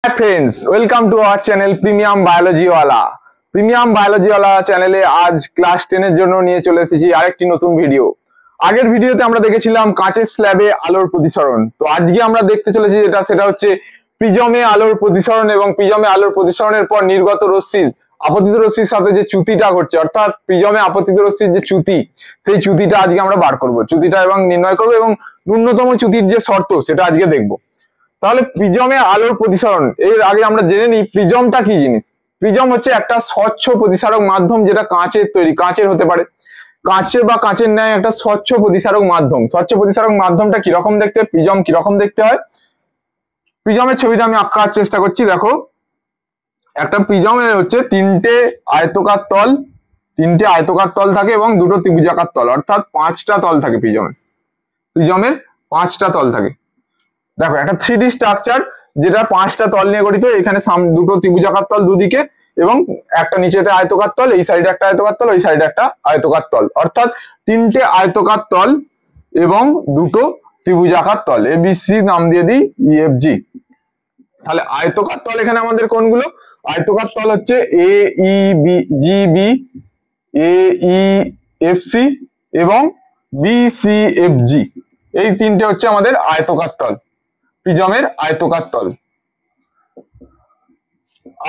Hi friends, welcome to our channel premium biology वाला। Premium biology वाला চ্যানেলে আজ ক্লাস 10 এর জন্য নিয়ে চলে এসেছি আরেকটি নতুন ভিডিও। আগের ভিডিওতে আমরা দেখেছিলাম কাঁচের স্ল্যাবে আলোর প্রতিসরণ। তো আজকে আমরা দেখতে চলেছি সেটা হচ্ছে প্রিজমে আলোর প্রতিসরণ এবং প্রিজমে আলোর প্রতিসরণের পর নির্গত রশ্মির আপতিত রশ্মির সাথে যে চ্যুতিটা ঘটছে, অর্থাৎ প্রিজমে আপতিত রশ্মির যে চ্যুতি, সেই চ্যুতিটা আজকে আমরা বার করব, চ্যুতিটা এবং নির্ণয় করব এবং ন্যূনতম চ্যুতির যে শর্ত সেটা আজকে দেখব। তাহলে প্রিজমে আলোর প্রতিসরণ, এর আগে আমরা জেনে নিই প্রিজমটা কি জিনিস। প্রিজম হচ্ছে একটা স্বচ্ছ প্রতিসারক মাধ্যম, যেটা কাঁচের তৈরি, কাঁচের হতে পারে, কাঁচের বা কাঁচের ন্যায় একটা স্বচ্ছ প্রতিসারক মাধ্যম। স্বচ্ছ প্রতিসারক মাধ্যমটা কিরকম দেখতে, প্রিজম কিরকম দেখতে হয়, প্রিজমের ছবিটা আমি আঁকার চেষ্টা করছি। দেখো, একটা প্রিজমের হচ্ছে তিনটে আয়তকার তল থাকে এবং দুটো ত্রিভুজাকার তল, অর্থাৎ 5টা তল থাকে প্রিজমের 5টা তল থাকে। দেখো, একটা 3D স্ট্রাকচার যেটা 5টা তল নিয়ে গঠিত। এখানে দুটো ত্রিভুজাকার তল দুদিকে এবং একটা নিচেতে আয়তকার তল, এই সাইডে একটা আয়তকার তল, ওই সাইডে একটা আয়তকার তল, অর্থাৎ 3টে আয়তকার তল এবং দুটো ত্রিভুজাকার তল। ABC নাম দিয়ে দিই EFG। তাহলে আয়তকার তল এখানে আমাদের কোনগুলো? আয়তকার তল হচ্ছে AEGB, AEFC এবং BCFG। এই তিনটে হচ্ছে আমাদের আয়তকার তল, প্রিজমের আয়তকার তল।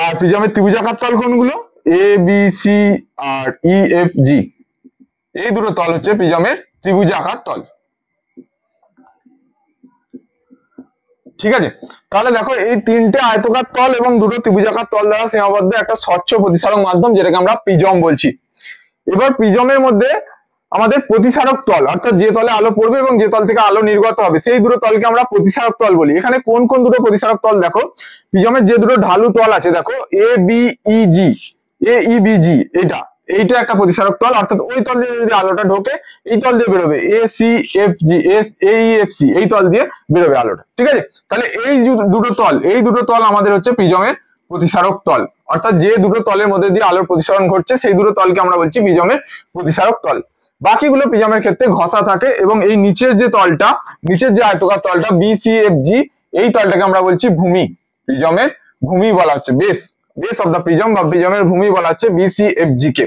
আর প্রিজমের ত্রিভুজাকার তল কোনগুলো? ABC আর EFG। এই দুটো তল হচ্ছে প্রিজমের ত্রিভুজাকার তল। ঠিক আছে, তাহলে দেখো, এই তিনটে আয়তকার তল এবং দুটো ত্রিভুজাকার তল দ্বারা সীমাবদ্ধ একটা স্বচ্ছ প্রতিসারক মাধ্যম, যেটাকে আমরা প্রিজম বলছি। এবার প্রিজমের মধ্যে আমাদের প্রতিসারক তল, অর্থাৎ যে তলে আলো পড়বে এবং যে তল থেকে আলো নির্গত হবে, সেই দুটো তলকে আমরা প্রতিসারক তল বলি। এখানে কোন কোন দুটো প্রতিসারক তল দেখো, প্রিজমের যে দুটো ঢালু তল আছে, দেখো AEBG, এইটা একটা প্রতিসারক তল, অর্থাৎ ওই তল দিয়ে যদি আলোটা ঢোকে, এই তল দিয়ে বেরোবে AEFC, এই তল দিয়ে বেরোবে আলোটা। ঠিক আছে, তাহলে এই দুটো তল আমাদের হচ্ছে প্রিজমের প্রতিসারক তল, অর্থাৎ যে দুটো তলের মধ্যে দিয়ে আলোর প্রতিসরণ ঘটছে সেই দুটো তলকে আমরা বলছি প্রিজমের প্রতিসারক তল। বাকিগুলো প্রিজমের ক্ষেত্রে ঘষা থাকে এবং এই নিচের যে আয়তকার তলটা BCFG, এই তলটাকে আমরা বলছি ভূমি, প্রিজমের ভূমি বলা হচ্ছে, বেস অফ দা প্রিজম বা প্রিজমের ভূমি বলা হচ্ছে BCFG কে।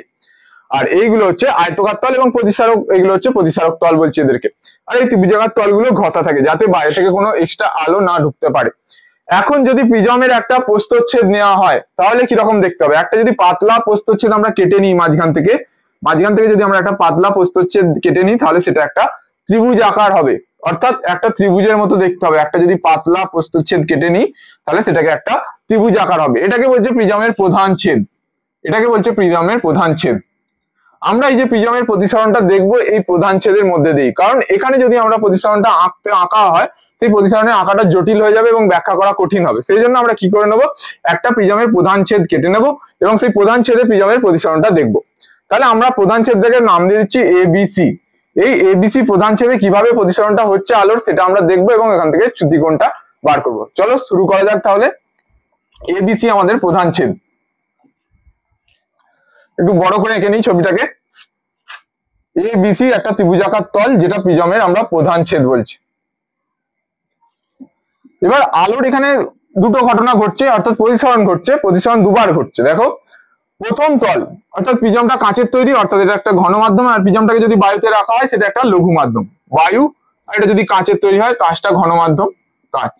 আর এইগুলো হচ্ছে আয়তকার তল এবং প্রতিসারক, এগুলো হচ্ছে প্রতিসারক তল বলছি এদেরকে। আর এই ত্রিভুজাকার তলগুলো ঘষা থাকে যাতে বাইরে থেকে কোনো এক্সট্রা আলো না ঢুকতে পারে। এখন যদি প্রিজমের একটা প্রস্থচ্ছেদ নেওয়া হয় তাহলে কিরকম দেখতে হবে? একটা যদি পাতলা প্রস্থচ্ছেদ আমরা কেটে নিই মাঝখান থেকে যদি আমরা একটা পাতলা প্রস্থচ্ছেদ কেটে নিই, তাহলে সেটা একটা ত্রিভুজ আকার হবে, অর্থাৎ একটা ত্রিভুজের মতো দেখতে হবে। একটা যদি পাতলা প্রস্থচ্ছেদ কেটে নিই তাহলে সেটাকে একটা ত্রিভুজ আকার হবে। এটাকে বলছে প্রিজমের প্রধান ছেদ। আমরা এই যে প্রিজমের প্রতিসরণটা দেখবো এই প্রধান ছেদের মধ্যে দিই, কারণ এখানে যদি আমরা প্রতিসরণটা আঁকা হয়, সেই প্রতিসরণের আঁকাটা জটিল হয়ে যাবে এবং ব্যাখ্যা করা কঠিন হবে। সেই জন্য আমরা কি করে নেবো, একটা প্রিজমের প্রধান ছেদ কেটে নেবো এবং সেই প্রধান ছেদে প্রিজমের প্রতিসরণটা দেখবো। তাহলে আমরা প্রধান ছেদটাকে নাম দিয়ে দিচ্ছি ABC। এই ABC প্রধান ছেদে কিভাবে প্রতিসরণটা হচ্ছে আলোর, সেটা আমরা দেখবো এবং এখান থেকে চ্যুতিকোণটা বার করব। চলো শুরু করা যাক। তাহলে ABC আমাদের প্রধান ছেদ, একটু বড় করে এঁকে নিই ছবিটাকে। ABC একটা ত্রিভুজাকার তল, যেটা প্রিজমের আমরা প্রধান ছেদ বলছি। এবার আলোর এখানে দুটো ঘটনা ঘটছে, অর্থাৎ প্রতিসরণ দুবার ঘটছে। দেখো, প্রথম তল, অর্থাৎ প্রিজমটা কাঁচের তৈরি, অর্থাৎ এটা একটা ঘন মাধ্যম, আর প্রিজমটাকে যদি বায়ুতে রাখা হয় সেটা একটা লঘু মাধ্যম, বায়ু। আর এটা যদি কাঁচের তৈরি হয়, কাঁচটা ঘন মাধ্যম, কাঁচ।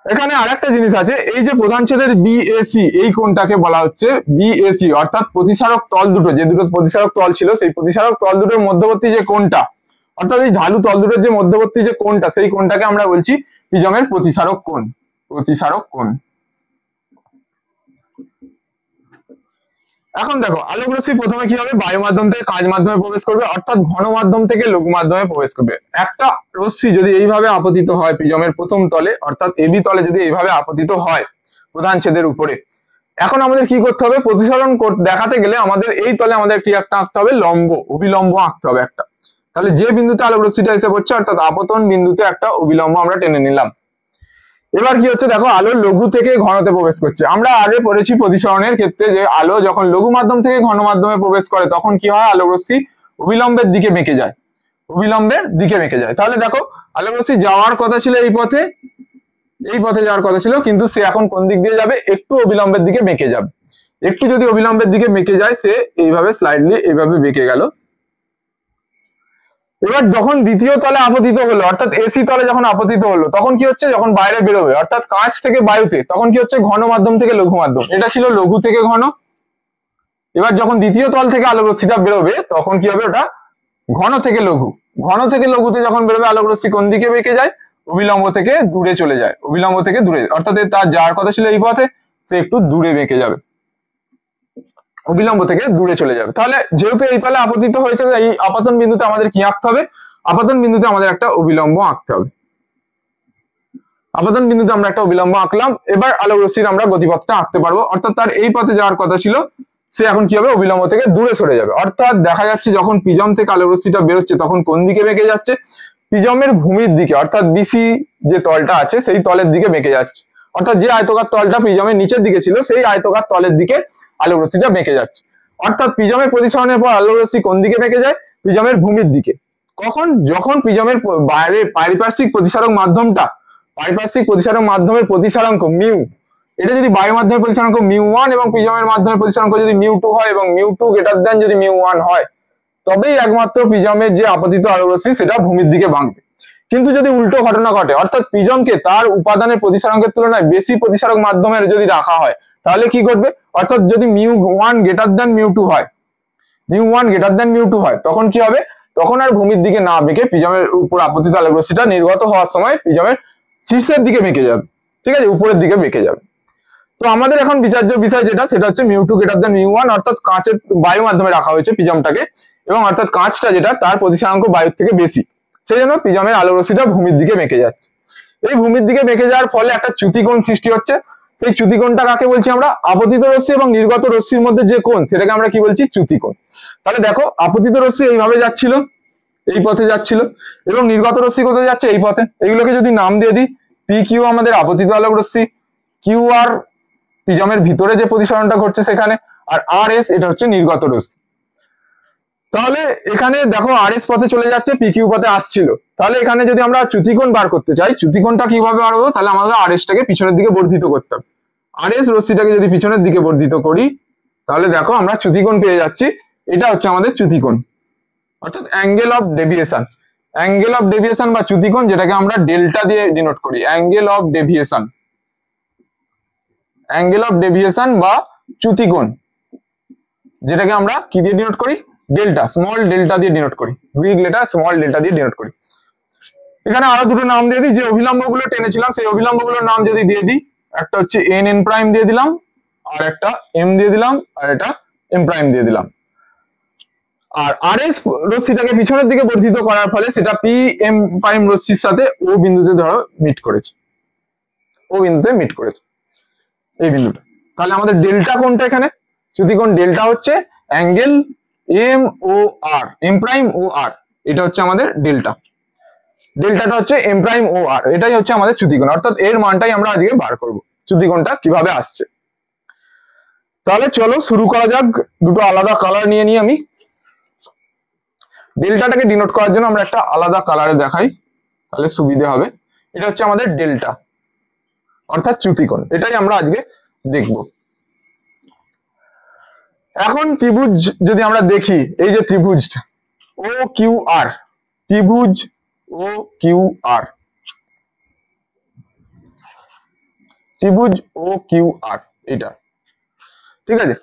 এখানে আরেকটা জিনিস আছে, এই যে প্রধান ছেদের BAC, এই কোণটাকে বলা হচ্ছে BAC, অর্থাৎ প্রতিসারক তল দুটো, যে দুটো প্রতিসারক তল ছিল সেই প্রতিসারক তল দুটোর মধ্যবর্তী যে কোণটা, অর্থাৎ এই ঢালু তল দুটোর যে মধ্যবর্তী যে কোণটা, সেই কোণটাকে আমরা বলছি প্রিজমের প্রতিসারক কোণ। এখন দেখো, আলোক রশ্মি প্রথমে কি হবে, বায়ু মাধ্যম থেকে কাঁচ মাধ্যমে প্রবেশ করবে, অর্থাৎ ঘন মাধ্যম থেকে লঘু মাধ্যমে প্রবেশ করবে। একটা রশ্মি যদি এইভাবে আপতিত হয় প্রিজমের প্রথম তলে, অর্থাৎ AB তলে যদি এইভাবে আপতিত হয় প্রধান ছেদের উপরে, এখন আমাদের কি করতে হবে, প্রতিসরণ দেখাতে গেলে আমাদের এই তলে আমাদের কি একটা আঁকতে হবে, অভিলম্ব আঁকতে হবে একটা। তাহলে যে বিন্দুতে আলোক রশ্মিটা এসে পড়ছে, অর্থাৎ আপতন বিন্দুতে একটা অভিলম্ব আমরা টেনে নিলাম। এবার কি হচ্ছে, দেখো, আলো লঘু থেকে ঘনতে প্রবেশ করছে। আমরা আগে পড়েছি প্রতিসরণের ক্ষেত্রে যে আলো যখন লঘু মাধ্যম থেকে ঘন মাধ্যমে প্রবেশ করে তখন কি হয়, আলোক রশ্মি অভিলম্বের দিকে বেঁকে যায়। তাহলে দেখো, আলোক রশ্মি যাওয়ার কথা ছিল এই পথে, এই পথে যাওয়ার কথা ছিল, কিন্তু সে এখন কোন দিক দিয়ে যাবে, একটু অবিলম্বের দিকে বেঁকে যাবে। একটু যদি অবিলম্বের দিকে বেঁকে যায়, সে এইভাবে স্লাইডলি এইভাবে বেঁকে গেল। এবার যখন দ্বিতীয় তলে আপতিত হলো, অর্থাৎ এসি তলে যখন আপতিত হলো, তখন কি হচ্ছে, যখন বাইরে বেরোবে অর্থাৎ কাঁচ থেকে বায়ুতে, তখন কি হচ্ছে, ঘন মাধ্যম থেকে লঘু মাধ্যম। এটা ছিল লঘু থেকে ঘন। এবার যখন দ্বিতীয় তল থেকে আলোক রশ্মিটা বেরোবে, তখন কি হবে, ওটা ঘন থেকে লঘু। ঘন থেকে লঘুতে যখন বেরোবে, আলোক রশ্মি কোন দিকে বেঁকে যায়, অবিলম্ব থেকে দূরে চলে যায়, অবিলম্ব থেকে দূরে, অর্থাৎ তার যাওয়ার কথা ছিল এই পথে, সে একটু দূরে বেঁকে যাবে, অবিলম্ব থেকে দূরে চলে যাবে। তাহলে যেহেতু এই তলে আপতিত হয়েছে, এই আপাতন বিন্দুতে আমাদের কি আঁকতে হবে, আপাতন বিন্দুতে আমাদের একটা অবিলম্ব আঁকতে হবে। আপাতন বিন্দুতে আমরা একটা অবিলম্ব আঁকলাম। এবার আলোক রশ্মির আমরা গতিপথটা আঁকতে পারবো, অর্থাৎ তার এই পথে যাওয়ার কথা ছিল, সে এখন কি হবে, অবিলম্ব থেকে দূরে সরে যাবে। অর্থাৎ দেখা যাচ্ছে যখন প্রিজম থেকে আলোক রশ্মিটা বেরোচ্ছে, তখন কোন দিকে বেঁকে যাচ্ছে, প্রিজমের ভূমির দিকে, অর্থাৎ বিসি যে তলটা আছে সেই তলের দিকে বেঁকে যাচ্ছে। অর্থাৎ যে আয়তকার তলটা প্রিজমের নিচের দিকে ছিল, সেই আয়তকার তলের দিকে আলোক রশ্মিটা বেঁকে যাচ্ছে। অর্থাৎ প্রিজমের প্রতিসরণের পর আলোক রশ্মি কোন দিকে বেঁকে যায়, প্রিজমের ভূমির দিকে। কখন, যখন প্রিজমের বাইরে পারিপার্শ্বিক প্রতিসারক মাধ্যমটা, পারিপার্শ্বিক প্রতিসারক মাধ্যমের প্রতিসারাঙ্ক মিউ, এটা যদি বায়ু মাধ্যমের প্রতিসারাঙ্ক মিউ1 এবং প্রিজমের মাধ্যমের প্রতিসারাঙ্ক যদি মিউ2 হয় এবং মিউ2 গ্রেটার দ্যান যদি মিউ1 হয়, তবেই একমাত্র প্রিজমের যে আপতিত আলোক রশ্মি সেটা ভূমির দিকে বাঁকবে। কিন্তু যদি উল্টো ঘটনা ঘটে, অর্থাৎ প্রিজমকে তার উপাদানের প্রতিসারাঙ্কের তুলনায় বেশি প্রতিসারক মাধ্যমের যদি রাখা হয়, তাহলে কি ঘটবে, অর্থাৎ যদি মিউ1 গ্রেটার দ্যান মিউ2 হয়, মিউ1 গ্রেটার দ্যান মিউ2 হয়, তখন কি হবে, তখন আর ভূমির দিকে না বেঁকে প্রিজমের উপর আপতিত আলোক রশ্মিটা নির্গত হওয়ার সময় প্রিজমের শীর্ষের দিকে বেঁকে যাবে, ঠিক আছে, উপরের দিকে বেঁকে যাবে। তো আমাদের এখন বিচার্য বিষয় যেটা, সেটা হচ্ছে মিউ2 গ্রেটার দ্যান মিউ1, অর্থাৎ কাঁচের বায়ু মাধ্যমে রাখা হয়েছে প্রিজমটাকে, এবং অর্থাৎ কাঁচটা যেটা তার প্রতিসারাঙ্ক বায়ুর থেকে বেশি, সেই জন্য প্রিজমের আলোক রশ্মিটা ভূমির দিকে বেঁকে যাচ্ছে। এই ভূমির দিকে বেঁকে যাওয়ার ফলে একটা চ্যুতিকোণ সৃষ্টি হচ্ছে। সেই চ্যুতিকোণটা কাকে বলছি আমরা, আপতিত রশ্মি এবং নির্গত রশ্মির মধ্যে যে কোণ, সেটাকে আমরা কি বলছি, চ্যুতিকোণ। তাহলে দেখো, আপতিত রশ্মি এইভাবে যাচ্ছিল, এই পথে যাচ্ছিল, এবং নির্গত রশ্মি কোথায় যাচ্ছে, এই পথে। এইগুলোকে যদি নাম দিয়ে দিই, পি কিউ আমাদের আপতিত আলোক রশ্মি, কিউ আর প্রিজমের ভিতরে যে প্রতিসরণটা ঘটছে সেখানে, আর আর এস এটা হচ্ছে নির্গত রশ্মি। তাহলে এখানে দেখো আর এস পথে চলে যাচ্ছে, পি কিউ পথে আসছিল। তাহলে এখানে যদি আমরা চ্যুতিকোণ বার করতে চাই, চ্যুতিকোণটা কিভাবে বার করবো, তাহলে আমাদের আর এস টাকে পিছনের দিকে বর্ধিত করতে হবে। আর এস রশ্মিটাকে যদি পিছনের দিকে বর্ধিত করি, তাহলে দেখো আমরা চ্যুতিকোণ পেয়ে যাচ্ছি। এটা হচ্ছে আমাদের চ্যুতিকোণ, অর্থাৎ angle of deviation. Angle of deviation বা চ্যুতিকোণ, যেটাকে আমরা ডেল্টা দিয়ে ডিনোট করি, angle of deviation, angle of deviation বা চ্যুতিকোণ, যেটাকে আমরা কি দিয়ে ডিনোট করি, ডেল্টা, স্মল ডেল্টা দিয়ে ডিনোট করি, বিগ লেটার স্মল ডেল্টা দিয়ে ডিনোট করি। এখানে আরো দুটো নাম দিয়ে দিই, যে অভিলম্ব গুলো টেনেছিলাম সেই অভিলম্ব গুলোর নাম যদি দিয়ে দিই, একটা হচ্ছে এন এন প্রাইম দিয়ে দিলাম, আর একটা এম দিয়ে দিলাম, আর এটা এম প্রাইম দিয়ে দিলাম। আর আর এস রশ্মিটাকে পিছনের দিকে বর্ধিত করার ফলে সেটা পি এম প্রাইম রশ্মির সাথে ও বিন্দুতে ধরো মিট করেছে, ও বিন্দুতে মিট করেছে এই বিন্দুটা। তাহলে আমাদের ডেল্টা কোনটা, এখানে চ্যুতিকোণ ডেল্টা হচ্ছে অ্যাঙ্গেল এম ও আর, এম প্রাইম ও আর, এটা হচ্ছে আমাদের ডেল্টা। ডেল্টাটা হচ্ছে এম প্রাইম ও আর, এটাই হচ্ছে আমাদের চ্যুতিকোণ, অর্থাৎ এর মানটাই আমরা আজকে বার করব, চ্যুতিকোণটা কিভাবে আসছে। তাহলে চলো শুরু করা যাক। দুটো আলাদা কালার নিয়ে নিই আমি। ডেল্টাটাকে ডিনোট করার জন্য আমরা একটা আলাদা কালারে দেখাই, তাহলে সুবিধে হবে। এটা হচ্ছে আমাদের ডেল্টা, অর্থাৎ চ্যুতিকোণ, এটাই আমরা আজকে দেখব। এখন ত্রিভুজ যদি আমরা দেখি, এই যে ত্রিভুজটা ও কিউ আর, ত্রিভুজ ও কিউ আর, ত্রিভুজ ও কিউ আর, এটা ঠিক আছে।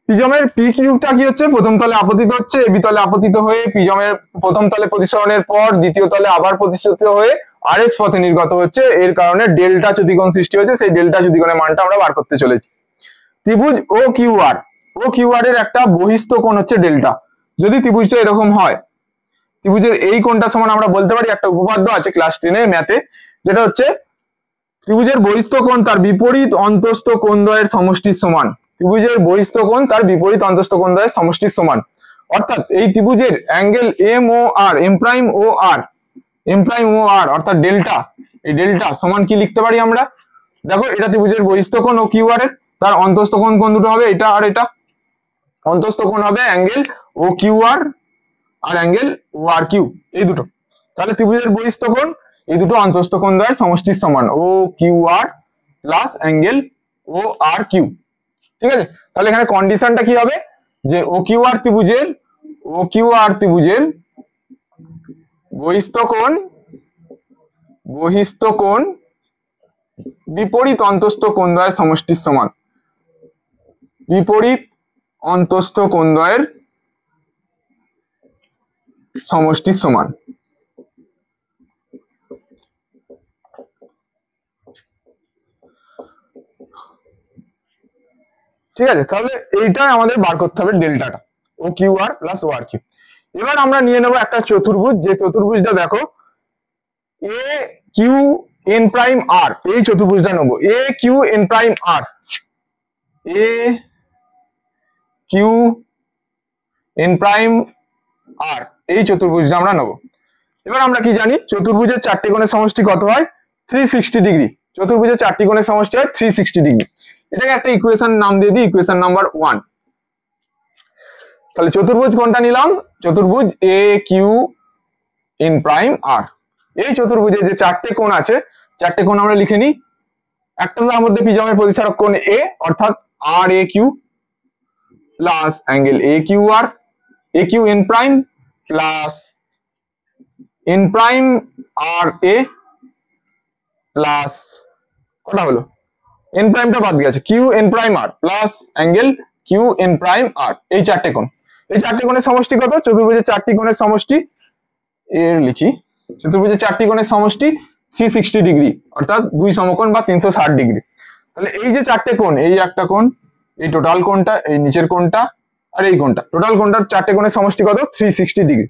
প্রিজমের পি কিউটা কি হচ্ছে, প্রথম তলে আপতিত হচ্ছে, এবি তলে আপতিত হয়ে প্রিজমের প্রথম তলে প্রতিসরণের পর দ্বিতীয় তলে আবার প্রতিসরিত হয়ে আর এস পথে নির্গত হচ্ছে। এর কারণে ডেল্টা চ্যুতিকোণ সৃষ্টি হয়েছে। সেই ডেল্টা চ্যুতিকোণের মানটা আমরা বার করতে চলেছি। ত্রিভুজ O Q R, O Q R এর একটা বহিস্থ কোণ হচ্ছে ডেল্টা। যদি ত্রিভুজটা এরকম হয়, ত্রিভুজের এই কোণটা সমান আমরা বলতে পারি, একটা উপপাদ্য আছে ক্লাস 10 এর ম্যাথে, যেটা হচ্ছে ত্রিভুজের বহিস্থ কোণ তার বিপরীত অন্তস্থ কোণদ্বয়ের সমষ্টির সমান। ত্রিভুজের বহিস্থ কোণ তার বিপরীত অন্তস্থ কোণদ্বয়ের সমষ্টির সমান। অর্থাৎ এই ত্রিভুজের অ্যাঙ্গেল এম ও আর, এম প্রাইম ও আর, এম প্রাইম ও আর অর্থাৎ ডেল্টা, এই ডেল্টা সমান কি লিখতে পারি আমরা, দেখো এটা ত্রিভুজের বহিস্থ কোণ ও কিউ আর এর, তার অন্তস্থ কোণ কোন দুটো হবে, এটা আর এটা। অন্তস্থ কোণ হবে অ্যাঙ্গেল ও কিউ আর আর অ্যাঙ্গেল ও আর কিউ, এই দুটো। তাহলে ত্রিভুজের বহিস্থ কোণ এই দুটো অন্তস্থ কোণদ্বয়ের সমষ্টির সমান, O Q R plus angle ও আর কিউ। ঠিক আছে, তাহলে এখানে কন্ডিশনটা কি হবে, যে ও কিউ আর ত্রিভুজের বহিস্থ কোণ বিপরীত অন্তস্থ কোণদ্বয়ের সমষ্টির সমান, বিপরীত অন্তস্থ কোণদ্বয়ের সমষ্টির সমান। ঠিক আছে, তাহলে এইটাই আমাদের বার করতে হবে ডেল্টাটা, ও কিউ আর প্লাস ও আর কিউ। এবার আমরা নিয়ে নেবো একটা চতুর্ভুজ, যে চতুর্ভুজটা দেখো এ কিউ এন প্রাইম আর, এই চতুর্ভুজটা নেবো এ Q N prime R, A Q N prime R, এই চতুর্ভুজটা আমরা নেবো। এবার আমরা কি জানি, চতুর্ভুজের চারটি কোণের সমষ্টি কত হয়, 360 ডিগ্রি। চতুর্ভুজের চারটি কোণের সমষ্টি হয় 360 ডিগ্রি। এটাকে একটা ইকুয়েশন নাম দিয়ে দিই, ইকুয়েশন নাম্বার 1। তাহলে চতুর্ভুজ কোনটা নিলাম, চতুর্ভুজ এ কিউ এন প্রাইম আর। এই চতুর্ভুজে যে চারটে কোণ আছে, চারটে কোণ আমরা লিখে নিই। একটা তার মধ্যে প্রিজমের প্রতিসারক কোণ এ, অর্থাৎ R A Q plus angle A Q R, A Q N prime plus N prime R A plus, কটা হলো, এন প্রাইমটা বাদ গেছে, Q N prime R plus angle Q N prime R. এই চারটে কোণ, এই চারটি কোণের সমষ্টি কত, চতুর্ভুজের চারটি কোণের সমষ্টি এর লিখি, চতুর্ভুজের চারটি কোণের সমষ্টি 360 ডিগ্রি, অর্থাৎ দুই সমকোণ বা 360 ডিগ্রি। তাহলে এই যে চারটে কোণ, এই একটা কোণ, এই টোটাল কোণটা, এই নিচের কোণটা আর এই কোণটা, টোটাল কোণটার চারটে কোণের সমষ্টি কত, 360 ডিগ্রি।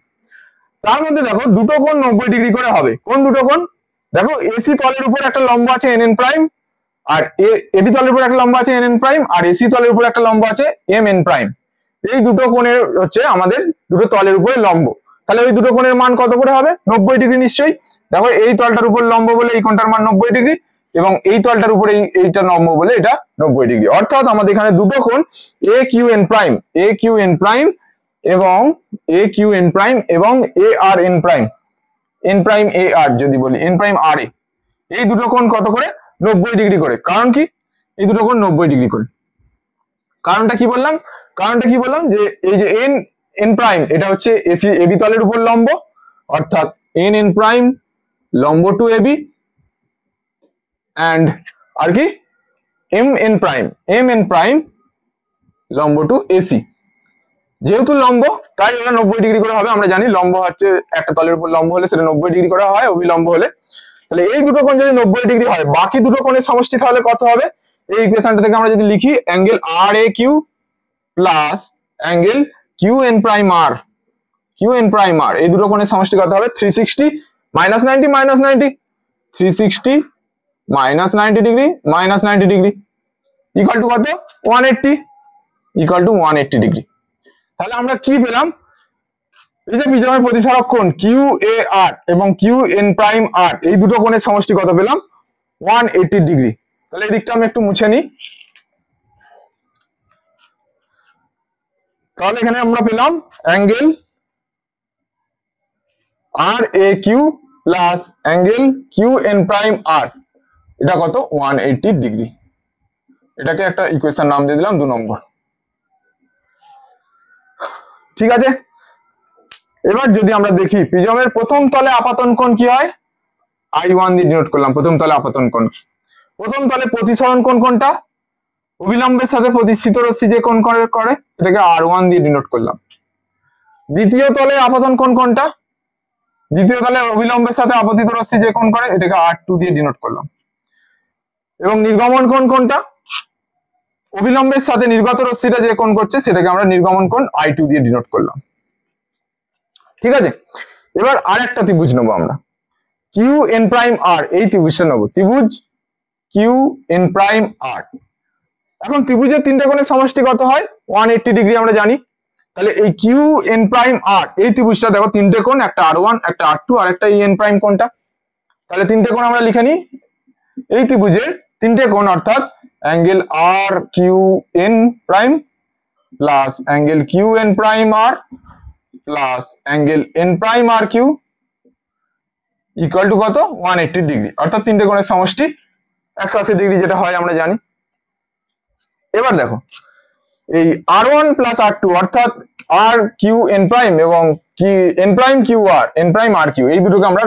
তার মধ্যে দেখো দুটো কোণ 90 ডিগ্রি করে হবে। কোন দুটো কোণ, দেখো এসি তলের উপর একটা লম্ব আছে এন এন প্রাইম, আর এবি তলের উপর একটা লম্ব আছে এন এন প্রাইম, আর এসি তলের উপর একটা লম্ব আছে এম এন প্রাইম। এই দুটো কোণের হচ্ছে আমাদের দুটো তলের উপরে লম্ব। তাহলে ওই দুটো কোণের মান কত করে হবে, 90 ডিগ্রি নিশ্চয়ই। দেখো এই তলটার উপর লম্ব বলে এই কোণটার মান 90 ডিগ্রি, এবং এই তলটার উপরে এইটা লম্ব বলে এটা 90 ডিগ্রি। অর্থাৎ আমাদের এখানে দুটো কোণ এ কিউ এন প্রাইম, এ কিউ এন প্রাইম এবং এ কিউ এন প্রাইম এবং এ আর এন প্রাইম, এন প্রাইম এ আর যদি বলি, এন প্রাইম আর এ, এই দুটো কোণ কত করে, 90 ডিগ্রি করে। কারণ কি, এই দুটো কোণ 90 ডিগ্রি করে, কারণটা কি বললাম, যে এই যে এন এন প্রাইম, এটা হচ্ছে এসি এবি তলের উপর লম্ব, অর্থাৎ এন এন প্রাইম লম্ব টু এবি, অ্যান্ড আর কি এম এন প্রাইম লম্ব টু এসি। যেহেতু লম্ব তাই ওরা 90 ডিগ্রি করে হবে। আমরা জানি লম্ব হচ্ছে একটা তলের উপর লম্ব হলে সেটা 90 ডিগ্রি করে হয়, অভিলম্ব হলে। তাহলে এই দুটো কোণ যদি 90 ডিগ্রি হয়, বাকি দুটো কোণের সমষ্টি তাহলে কত হবে, এই ইকুয়েশনটা থেকে আমরা যদি লিখি angle R A Q plus angle Q N prime R, এই দুটো কোণের সমষ্টি কত হবে, 360 minus 90 360 minus 90 degree equal to কত, 180 ডিগ্রি। তাহলে আমরা কি পেলাম, এই যে প্রিজমের প্রতিসারক কোণ কিউ এ আর এবং কিউ এন প্রাইম আর, এই দুটো কোণের সমষ্টি কত পেলাম, 180 ডিগ্রি। তাহলে এই দিকটা আমি একটু মুছে নিই। তাহলে এখানে আমরা পেলাম angle R A Q plus angle Q N prime R, এটা কত, 180 ডিগ্রি। এটাকে একটা ইকুয়েশন নাম দিয়ে দিলাম 2 নম্বর। ঠিক আছে, এবার যদি আমরা দেখি প্রিজমের প্রথম তলে আপাতন কোণ কি হয়, I1 দিয়ে ডিনোট করলাম প্রথম তলে আপাতন কোণ। প্রথম তলে প্রতিসরণ কোণ কোনটা, অবিলম্বের সাথে প্রতিষ্ঠিত রশ্মি যে কোণ করে সেটাকে R1 দিয়ে ডিনোট করলাম। দ্বিতীয় তলে আপাতন কোণ কোনটা, দ্বিতীয় তলে অবিলম্বের সাথে আপতিত রশ্মি যে কোণ করে এটাকে R2 দিয়ে ডিনোট করলাম। এবং নির্গমন কোণ কোনটা, অবিলম্বের সাথে নির্গত রশ্মিটা যে কোণ করছে সেটাকে আমরা নির্গমন কোণ I2 দিয়ে ডিনোট করলাম। ঠিক আছে, এবার আরেকটা ত্রিভুজ নেবো আমরা, কিউ এন প্রাইম আর, এই ত্রিভুজটা নেবো, ত্রিভুজ কিউ এন প্রাইম আর। এখন ত্রিভুজের তিনটে কোণের সমষ্টি কত হয়, 180 ডিগ্রি আমরা জানি। তাহলে এই কিউ এন প্রাইম আর, এই ত্রিভুজটা দেখো তিনটে কোণ, একটা R1 একটা R2 আর একটা এন প্রাইম কোণটা। তাহলে তিনটে কোণ আমরা লিখে নিই, এই ত্রিভুজের তিনটে কোণ অর্থাৎ angle R Q N prime plus angle Q N prime R plus angle N prime R Q equal to কত 180 ডিগ্রি, অর্থাৎ তিনটে কোণের সমষ্টি 180 ডিগ্রি যেটা হয় আমরা জানি। এবার দেখো এই r1 প্লাস r2 অর্থাৎ r কিউ এন প্রাইম এবং কি N prime Q R N prime R Q এই দুটোকে আমরা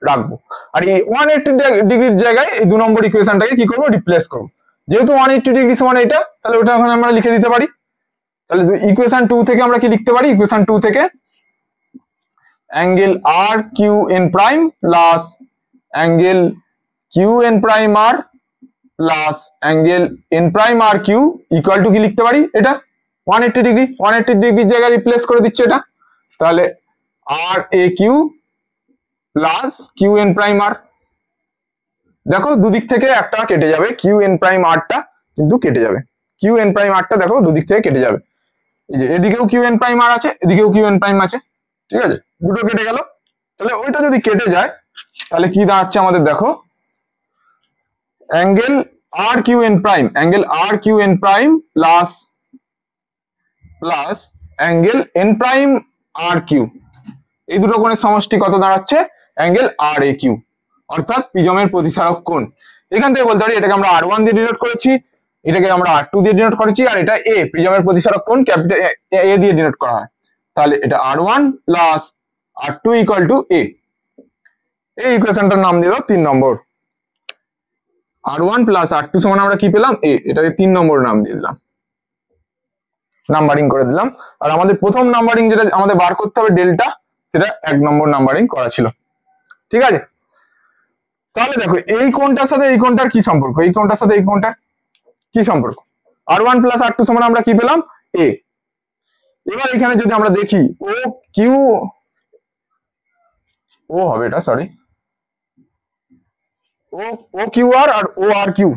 রাখবো, আর এই 180 ডিগ্রির জায়গায় এই 2 নম্বর ইকুয়েশনটাকে কি করবো, রিপ্লেস করবো। যেহেতু 180 ডিগ্রি সমান এটা, তাহলে ওটা এখন আমরা লিখে দিতে পারি। তাহলে ইকুয়েশন 2 থেকে আমরা কি লিখতে পারি, ইকুয়েশন 2 থেকে angle R Q N prime plus angle Q N prime R plus angle N prime R Q equal to কি লিখতে পারি, এটা 180 ডিগ্রি, 180 ডিগ্রির জায়গায় রিপ্লেস করে দিচ্ছে এটা। তাহলে R A Q plus Q N prime R, দেখো দুদিক থেকে একটা কেটে যাবে, কিউ এন প্রাইম আরটা কিন্তু কেটে যাবে, কিউ এন প্রাইম আরটা দেখো দুদিক থেকে কেটে যাবে। এই যে এদিকেও কিউ এন প্রাইম আর আছে, এদিকেও কিউ এন প্রাইম আছে, ঠিক আছে, দুটো কেটে গেল। তাহলে ওইটা যদি কেটে যায় তাহলে কি দাঁড়াচ্ছে আমাদের, দেখো angle R Q N prime, angle R Q N prime plus angle N prime R Q, এই দুটো কোণের সমষ্টি কত দাঁড়াচ্ছে, অ্যাঙ্গেল আর এ কিউ, অর্থাৎ প্রিজমের প্রতিসারক কোণ। এখান থেকে বলতে পারি এটাকে আমরা r1 দিয়ে ডিনোট করেছি, এটাকে আমরা r2 দিয়ে ডিনোট করেছি, আর এটা a, প্রিজমের প্রতিসারক কোণ ক্যাপিটাল A দিয়ে ডিনোট করা হয়। তাহলে এটা r1 plus r2 equal to a, এই ইকুয়েশনটার নাম দিয়ে দাও 3 নম্বর। r1 প্লাস r2 সমান আমরা কি পেলাম, a, এটাকে 3 নম্বর নাম দিয়ে দিলাম, নাম্বারিং করে দিলাম। আর আমাদের প্রথম নাম্বারিং যেটা আমাদের বার করতে হবে ডেল্টা, সেটা 1 নম্বর নাম্বারিং করা ছিল, ঠিক আছে। তাহলে দেখো এই কোণটার সাথে এই কোণটার কি সম্পর্ক, এই কোণটার সাথে এই কোণটার কি সম্পর্ক, r1 প্লাস r2 সমান আমরা কি পেলাম, a। এবার এখানে যদি আমরা দেখি ও কিউ, ও হবে এটা, সরি, ও কিউ আর আর ও আর কিউ,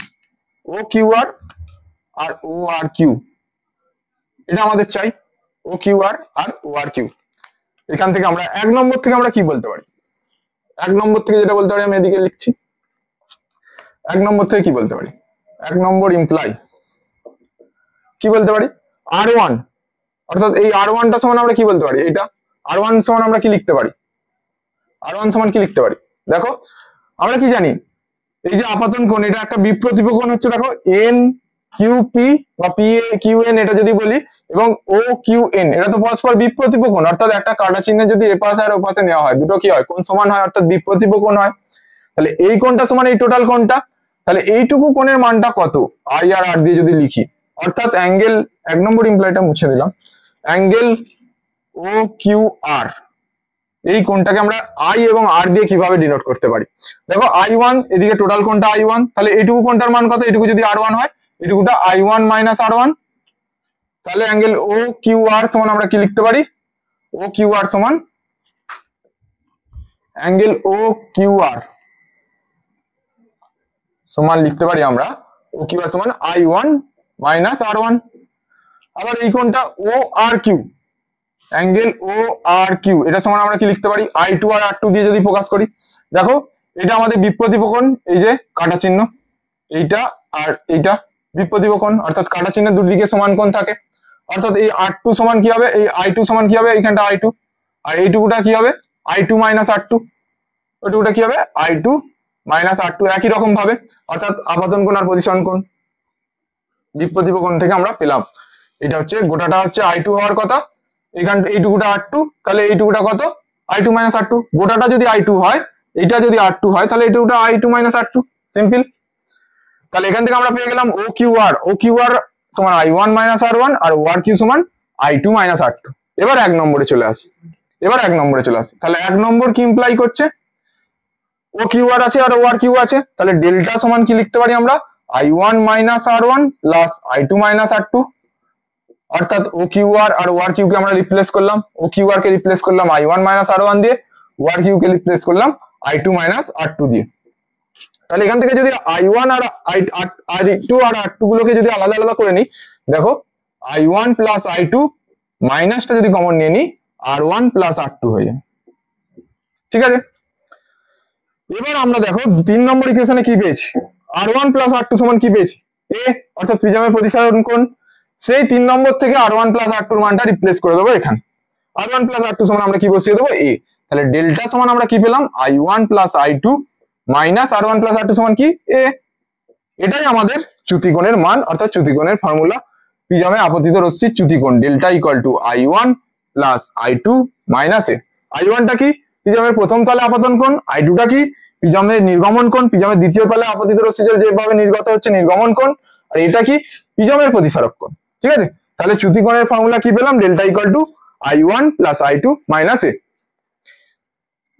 ও কিউ আর আর ও আর কিউ, এটা আমাদের চাই, ও কিউ আর আর ও আর কিউ। এখান থেকে আমরা 1 নম্বর থেকে আমরা কি বলতে পারি, 1 নম্বর থেকে যেটা বলতে পারি আমি এদিকে লিখছি, 1 নম্বর থেকে কি বলতে পারি, 1 নম্বর ইমপ্লাই কি বলতে পারি, r1, অর্থাৎ এই r1টা সমান আমরা কি বলতে পারি, এটা r1 সমান আমরা কি লিখতে পারি, r1 সমান কি লিখতে পারি, দেখো আমরা কি জানি, এই যে আপাতন কোণ এটা একটা বিপ্রতীপ কোণ হচ্ছে, দেখো এন কিউ পি বা পি এ কিউ এন এটা যদি বলি, এবং ও কিউ এন এটা তো পরস্পর বিপ্রতীপ কোণ, অর্থাৎ একটা কাটা চিহ্নে যদি এ পাশে আর ও পাশে নেওয়া হয় দুটো কি হয়, কোণ সমান হয়, অর্থাৎ বিপ্রতীপ কোণ হয়। তাহলে এই কোণটা সমান এই টোটাল কোণটা, তাহলে এইটুকু কোণের মানটা কত, আই আর আর দিয়ে যদি লিখি, অর্থাৎ অ্যাঙ্গেল 1 নম্বর ইমপ্লাইটা মুছে দিলাম, অ্যাঙ্গেল ও কিউ আর, এই কোণটাকে আমরা আই এবং আর দিয়ে কিভাবে ডিনোট করতে পারি, দেখো i1 এদিকে টোটাল কোণটা i1, তাহলে এইটুকু কোণটার মান কত, এইটুকু যদি r1 হয়, এইটুকুটা i1 মাইনাস r1, তাহলে অ্যাঙ্গেল ও কিউ আর সমান আমরা কি লিখতে পারি, ও কিউ আর সমান অ্যাঙ্গেল ও কিউ আর সমান লিখতে পারি আমরা ও কিউ আর সমান i1 মাইনাস r1। আবার এই কোণটা ও আর কিউ, অ্যাঙ্গেল ও আর কিউ এটা সমান আমরা কি লিখতে পারি, i2 আর r2 দিয়ে যদি প্রকাশ করি, দেখো এটা আমাদের বিপ্রতীপ কোণ, এই যে কাটা চিহ্ন, এইটা আর এইটা বিপ্রতীপ কোণ, অর্থাৎ কাটা চিহ্নের দুদিকে সমান কোণ থাকে, অর্থাৎ এই r2 সমান কি হবে, এই i2 সমান কি হবে, এইখানটা i2, আর এইটুকুটা কি হবে i2 মাইনাস r2, ওইটুকুটা কি হবে i2 মাইনাস r2, একই রকম ভাবে, অর্থাৎ আপাতন কোণ আর প্রতিসরণ কোণ বিপ্রতীপ কোণ থেকে আমরা পেলাম। এটা হচ্ছে গোটাটা হচ্ছে i2 হওয়ার কথা, এখান এইটুকুটা r2, তাহলে এইটুকুটা কত i2 মাইনাস r2, গোটাটা যদি i2 হয়, এটা যদি r2 হয়, তাহলে এইটুকুটা i2 মাইনাস r2, সিম্পল। তাহলে এখান থেকে আমরা পেয়ে গেলাম ও কিউ আর সমান i1 মাইনাস r1 আর ও আর কিউ সমান i2 মাইনাস r2। এবার 1 নম্বরে চলে আসি, তাহলে 1 নম্বর কি ইমপ্লাই করছে, ও কিউ আর আছে আর ও আর কিউ আছে, তাহলে ডেল্টা সমান কি লিখতে পারি আমরা, i1 minus r1 plus i2 minus r2, অর্থাৎ ও কিউ আর আর ও আর কিউ কে আমরা রিপ্লেস করলাম, ও কিউ আর কে রিপ্লেস করলাম i1 মাইনাস r1 দিয়ে, ও আর কিউ কে রিপ্লেস করলাম i2 মাইনাস r2 দিয়ে। তাহলে এখান থেকে যদি i1 আর i2 আর r2 গুলোকে যদি আলাদা আলাদা করে নিই, দেখো i1 প্লাস i2 মাইনাসটা যদি কমন নিয়ে নিই, r1 প্লাস r2 হয়ে যায়, ঠিক আছে। এবার আমরা দেখো 3 নম্বর ইকুয়েশনে কি পেয়েছি, r1 প্লাস r2 সমান কি পেয়েছি, a, অর্থাৎ প্রিজমের প্রতিসারণ কোণ। সেই 3 নম্বর থেকে r1 প্লাস r2 এর মানটা রিপ্লেস করে দেবো এখানে, r1 প্লাস r2 সমান আমরা কি বসিয়ে দেবো a, তাহলে ডেল্টা সমান আমরা কি পেলাম I1 plus I2 minus R1 plus R2 সমান কি a। এটাই আমাদের চ্যুতিকোণের মান, অর্থাৎ চ্যুতিকোণের ফর্মুলা। প্রিজমে আপতিত রশ্মির চ্যুতিকোণ delta equal to I1 plus I2 minus a। I1 টা কি প্রিজমের প্রথম তলে আপতন কোণ, I2 টা কি প্রিজমের নির্গমন কোণ, প্রিজমের দ্বিতীয় তলে আপতিত রশ্মি যেভাবে নির্গত হচ্ছে নির্গমন কোণ, আর এটা কি প্রিজমের প্রতিসারক কোণ। ঠিক আছে, তাহলে চ্যুতিকোণের ফর্মুলা কি পেলাম delta equal to I1 plus I2 minus a।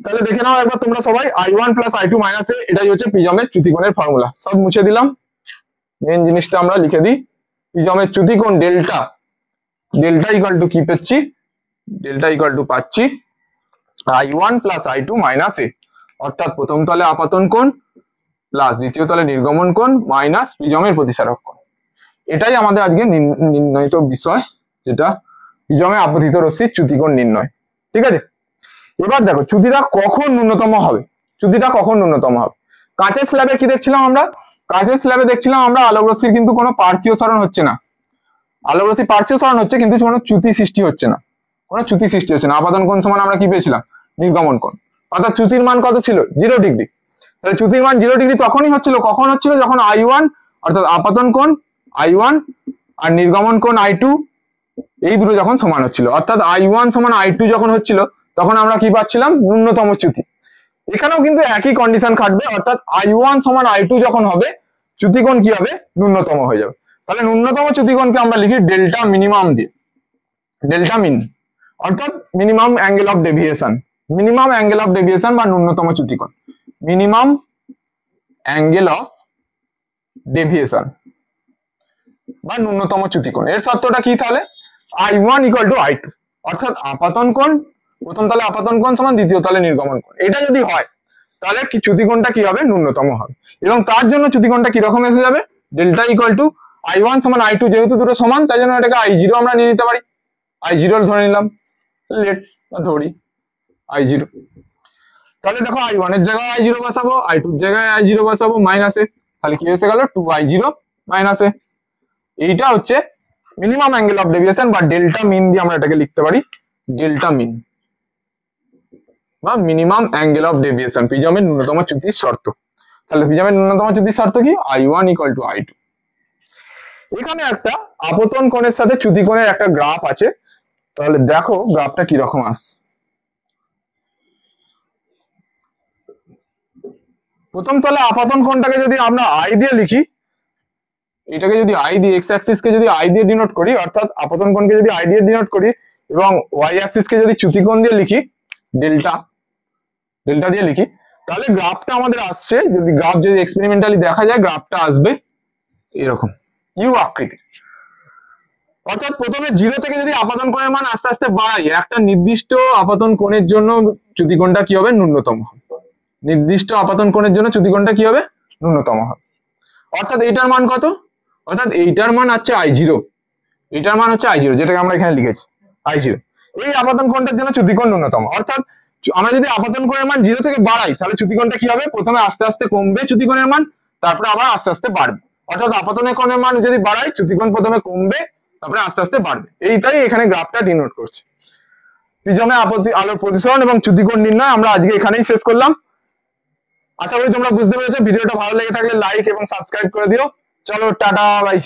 তাহলে দেখে নাও একবার তোমরা সবাই I1 plus I2 minus a, এটাই হচ্ছে প্রিজমের চ্যুতিকোণের ফর্মুলা। সব মুছে দিলাম, মেন জিনিসটা আমরা লিখে দিই। প্রিজমের চ্যুতিকোণ ডেল্টা ইকুয়াল টু কি পাচ্ছি, ডেল্টা ইকুয়াল টু পাচ্ছি I1 plus I2 minus a, অর্থাৎ প্রথম তলে আপতন কোণ প্লাস দ্বিতীয় তলে নির্গমন কোণ মাইনাস প্রিজমের প্রতিসারক কোণ। এটাই আমাদের আজকে নির্ণয়িত বিষয়, যেটা প্রিজমে আপতিত রশ্মির চ্যুতিকোণ নির্ণয়। ঠিক আছে, এবার দেখো চ্যুতিটা কখন ন্যূনতম হবে, চ্যুতিটা কখন ন্যূনতম হবে। কাঁচের স্ল্যাবে কি দেখছিলাম আমরা, কাঁচের স্ল্যাবে দেখছিলাম আমরা আলোক রশ্মির কিন্তু কোনো পার্শ্বীয় সরণ হচ্ছে না, আলোক রশ্মি পার্শ্বীয় সরণ হচ্ছে কিন্তু কোনো চ্যুতি সৃষ্টি হচ্ছে না, কোনো চ্যুতি সৃষ্টি হচ্ছে না। আপতন কোণ সমান আমরা কি পেয়েছিলাম নির্গমন কোণ, অর্থাৎ চ্যুতির মান কত ছিল 0 ডিগ্রি। তাহলে চ্যুতির মান 0 ডিগ্রি তখনই হচ্ছিল, কখন হচ্ছিল যখন I1 অর্থাৎ আপতন কোণ I1 আর নির্গমন কোণ I2 এই দুটো যখন সমান হচ্ছিল, অর্থাৎ I1 সমান I2 যখন হচ্ছিল তখন আমরা কি পাচ্ছিলাম ন্যূনতম চ্যুতি। এখানেও কিন্তু একই কন্ডিশন খাটবে, অর্থাৎ I1 সমান I2 যখন হবে চ্যুতিকোণ কি হবে ন্যূনতম হয়ে যাবে। তাহলে ন্যূনতম চ্যুতিকোণকে আমরা লিখি ডেল্টা মিনিমাম দিয়ে, ডেল্টা মিন অর্থাৎ minimum angle of deviation, minimum angle of deviation বা ন্যূনতম চ্যুতিকোণ, মিনিমাম অ্যাঙ্গেল অফ ডেভিয়েশন বা ন্যূনতম চ্যুতিকোণ। এর শর্তটা কি তাহলে I1 ইকুয়াল টু I2, অর্থাৎ আপতন কোণ প্রথম তলে আপতন কোণ সমান দ্বিতীয় তলে নির্গমন কোণ। এটা যদি হয় তাহলে কি চ্যুতিকোণটা কি হবে ন্যূনতম হবে, এবং তার জন্য চ্যুতিকোণটা কিরকম এসে যাবে ডেল্টা ইকুয়াল টু I1 সমান I2, যেহেতু দুটো সমান তাই জন্য এটাকে I0 আমরা নিয়ে নিতে পারি, I0 ধরে নিলাম, লেট ধরি I0। তাহলে দেখো I1 এর জায়গায় I0 বসাবো, I2 এর জায়গায় I0 বসাবো মাইনাসে, তাহলে কি এসে গেল 2I0 মাইনাসে। এইটা হচ্ছে মিনিমাম অ্যাঙ্গেল অফ ডেভিয়েশন বা ডেল্টা মিন দিয়ে আমরা এটাকে লিখতে পারি, ডেল্টা মিন বা মিনিমাম অ্যাঙ্গেল অফ ডেভিয়েশন, প্রিজমের ন্যূনতম চ্যুতির শর্ত। তাহলে প্রিজমের ন্যূনতম চ্যুতির শর্ত কি I1 ইকুয়াল টু I2। এখানে একটা আপতন কোণের সাথে চ্যুতিকোণের একটা গ্রাফ আছে, তাহলে দেখো গ্রাফটা কিরকম আসছে। প্রথম তলে আপতন কোণটাকে যদি আমরা I দিয়ে লিখি, এটাকে যদি I দিয়ে এক্স অ্যাক্সিস কে যদি I দিয়ে ডিনোট করি, অর্থাৎ আপতন কোণকে যদি I দিয়ে ডিনোট করি এবং ওয়াই অ্যাক্সিস কে যদি চ্যুতিকোণ দিয়ে লিখি ডেল্টা দিয়ে লিখি, তাহলে গ্রাফটা আমাদের আসছে, যদি গ্রাফ যদি এক্সপেরিমেন্টালি দেখা যায় গ্রাফটা আসবে এরকম ইউ আকৃতি। অর্থাৎ প্রথমে 0 থেকে যদি আপতন কোণের মান আস্তে আস্তে বাড়াই, একটা নির্দিষ্ট আপতন কোণের জন্য চ্যুতিকোণটা কি হবে ন্যূনতম হবে, নির্দিষ্ট আপতন কোণের জন্য চ্যুতিকোণটা কি হবে ন্যূনতম হবে। অর্থাৎ এইটার মান কত, অর্থাৎ এইটার মান হচ্ছে I0, এইটার মান হচ্ছে I0 যেটাকে আমরা এখানে লিখেছি I0। এই আপতন কোণটার জন্য চ্যুতিকোণ ন্যূনতম, অর্থাৎ আমরা যদি আপতন কোণের মান 0 থেকে বাড়াই তাহলে চ্যুতিকোণটা কি হবে প্রথমে আস্তে আস্তে কমবে চ্যুতিকোণের মান, তারপরে আবার আস্তে আস্তে বাড়বে। অর্থাৎ আপতনের কোণের মান যদি বাড়াই চ্যুতিকোণ প্রথমে কমবে তারপরে আস্তে আস্তে বাড়বে, এইটাই এখানে গ্রাফটা ডিনোট করছে। প্রিজমে আলোর প্রতিসরণ এবং চ্যুতিকোণ নির্ণয় আমরা আজকে এখানেই শেষ করলাম। আশা করি তোমরা বুঝতে পেরেছো। ভিডিওটা ভালো লেগে থাকলে লাইক এবং সাবস্ক্রাইব করে দিও। চলো টাটা বাই।